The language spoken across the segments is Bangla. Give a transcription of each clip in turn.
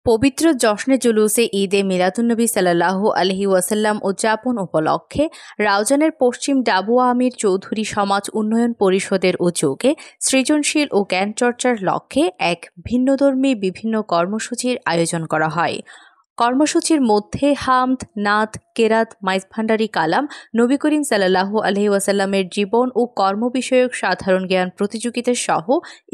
পবিত্র জশ্নে জুলুসে ঈদে মিলাদুন্নবী সাল্লাল্লাহু আলাইহি ওয়াসাল্লাম উদযাপন উপলক্ষে রাউজানের পশ্চিম ডাবুয়া আমির চৌধুরী সমাজ উন্নয়ন পরিষদের উদ্যোগে সৃজনশীল ও জ্ঞানচর্চার লক্ষ্যে এক ভিন্নধর্মী বিভিন্ন কর্মসূচির আয়োজন করা হয়। কর্মসূচির মধ্যে হামদ, নাত, কেরাত, মাইজভান্ডারি কালাম, নবী করিম সাল্লাল্লাহু আলাইহি ওয়াসাল্লামের জীবন ও কর্ম বিষয়ক সাধারণ জ্ঞান প্রতিযোগিতা সহ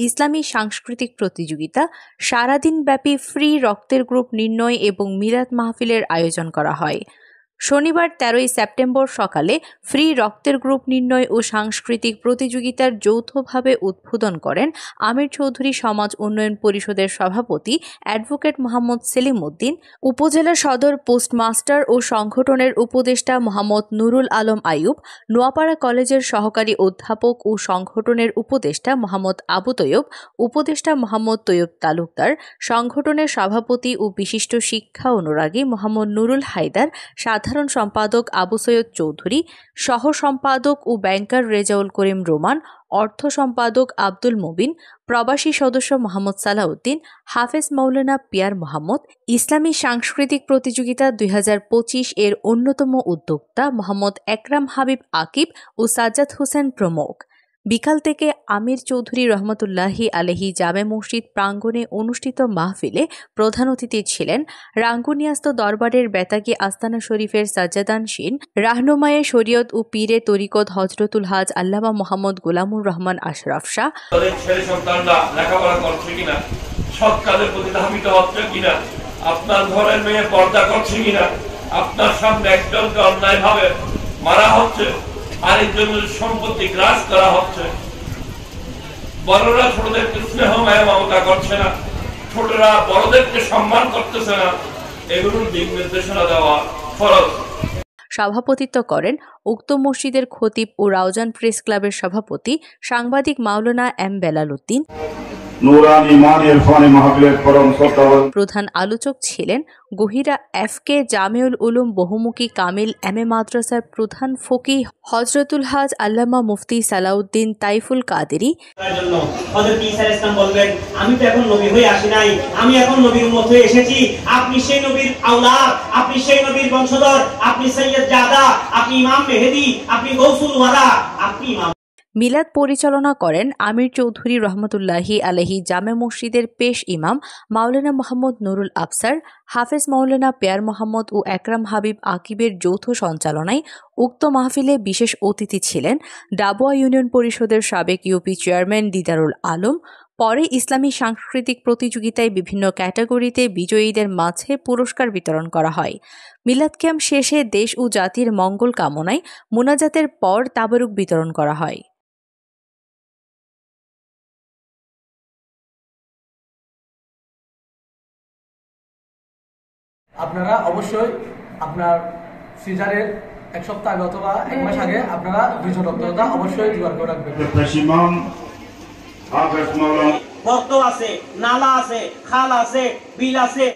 ইসলামী সাংস্কৃতিক প্রতিযোগিতা, সারাদিনব্যাপী ফ্রি রক্তের গ্রুপ নির্ণয় এবং মিলাদ মাহফিলের আয়োজন করা হয়। শনিবার ১৩ সেপ্টেম্বর সকালে ফ্রি রক্তের গ্রুপ নির্ণয় ও সাংস্কৃতিক প্রতিযোগিতার যৌথভাবে উদ্বোধন করেন আমির চৌধুরী সমাজ উন্নয়ন পরিষদের সভাপতি অ্যাডভোকেট মোহাম্মদ সেলিম উদ্দিন, উপজেলা সদর পোস্টমাস্টার ও সংগঠনের উপদেষ্টা মোহাম্মদ নুরুল আলম আইয়ুব, নোয়াপাড়া কলেজের সহকারী অধ্যাপক ও সংগঠনের উপদেষ্টা মোহাম্মদ আবু তৈয়ব, উপদেষ্টা মোহাম্মদ তৈয়ব তালুকদার, সংগঠনের সভাপতি ও বিশিষ্ট শিক্ষা অনুরাগী মোহাম্মদ নুরুল হায়দার, সাধারণ সম্পাদক আবু সৈয়দ চৌধুরী, সহ সম্পাদক ও ব্যাংকার রেজাউল করিম রোমান, অর্থ সম্পাদক আব্দুল মুবিন, প্রবাসী সদস্য মোহাম্মদ সালাউদ্দিন, হাফেজ মাওলানা পিয়ার মোহাম্মদ, ইসলামী সাংস্কৃতিক প্রতিযোগিতা ২০২৫ এর অন্যতম উদ্যোক্তা মোহাম্মদ একরাম হাবিব আকিব ও সাজ্জাদ হোসেন প্রমুখ। বিকাল থেকে আমির চৌধুরী রহমতুল্লাহি আলাইহি জামে মসজিদ প্রাঙ্গণে অনুষ্ঠিত মাহফিলে প্রধান অতিথি ছিলেন রাঙ্গুনিয়াস্ত দরবারের বেতাগী আস্তানা শরীফের সাজ্জাদানশীন রাহনুমায়ে শরীয়ত ও পীরে তরিকত হযরতুল হাজ আল্লামা মোহাম্মদ গোলামুর রহমান আশরাফ শাহ। আপনার ঘরের মেয়ে পর্দা করছে কিনা, আপনার সামনে একজনকে অন্যায়ভাবে মারা হচ্ছে, আরেকজনের সম্পত্তি গ্রাস করা হচ্ছে, বড়রা ছোটদেরকে স্নেহ মায়া মমতা করছে না, ছোটরা বড়দেরকে সম্মান করতেছে না, এগুলোর দিক নির্দেশনা দেওয়া ফরজ। সভাপতিত্ব করেন উক্ত মসজিদের খতিব ও রাউজান প্রেস ক্লাবের সভাপতি সাংবাদিক মাওলানা এম বেলাল উদ্দিন। প্রধান আলোচক ছিলেন গহিরা এফকে জামিউল উলুম বহুমুখী কামিল এমএ মাদ্রাসার প্রধান ফকিহ হযরতুল হাজ আল্লামা মুফতি সালাউদ্দিন তাইফুল কাদেরী। আমি তো এখন নবী হয়ে আসি নাই, আমি এখন নবীর উম্মত হয়ে এসেছি। আপনি সেই নবীর আওলাদ, আপনি সেই নবীর বংশধর, আপনি সৈয়দ জাদা, আপনি ইমাম মেহেদী, আপনি গৌসুল ওয়ারা, আপনি ইমাম। মিলাদ পরিচালনা করেন আমির চৌধুরী রহমতুল্লাহি আলাইহি জামে মসজিদের পেশ ইমাম মাওলানা মোহাম্মদ নুরুল আফসার, হাফেজ মাওলানা পিয়ার মোহাম্মদ ও একরাম হাবিব আকিবের যৌথ সঞ্চালনায়। উক্ত মাহফিলে বিশেষ অতিথি ছিলেন ডাবুয়া ইউনিয়ন পরিষদের সাবেক ইউপি চেয়ারম্যান দিদারুল আলম। পরে ইসলামী সাংস্কৃতিক প্রতিযোগিতায় বিভিন্ন ক্যাটাগরিতে বিজয়ীদের মাঝে পুরস্কার বিতরণ করা হয়। মিলাদ ক্যাম্প শেষে দেশ ও জাতির মঙ্গল কামনায় মুনাজাতের পর তাবারুক বিতরণ করা হয়। আপনারা অবশ্যই আপনার সিজারের এক সপ্তাহ আগে অথবা এক মাস আগে আপনারা দুইজন রক্তদাতা অবশ্যই জোগাড় করে রাখবেন। রক্ত আছে, নালা আছে, খাল আছে, বিল আছে।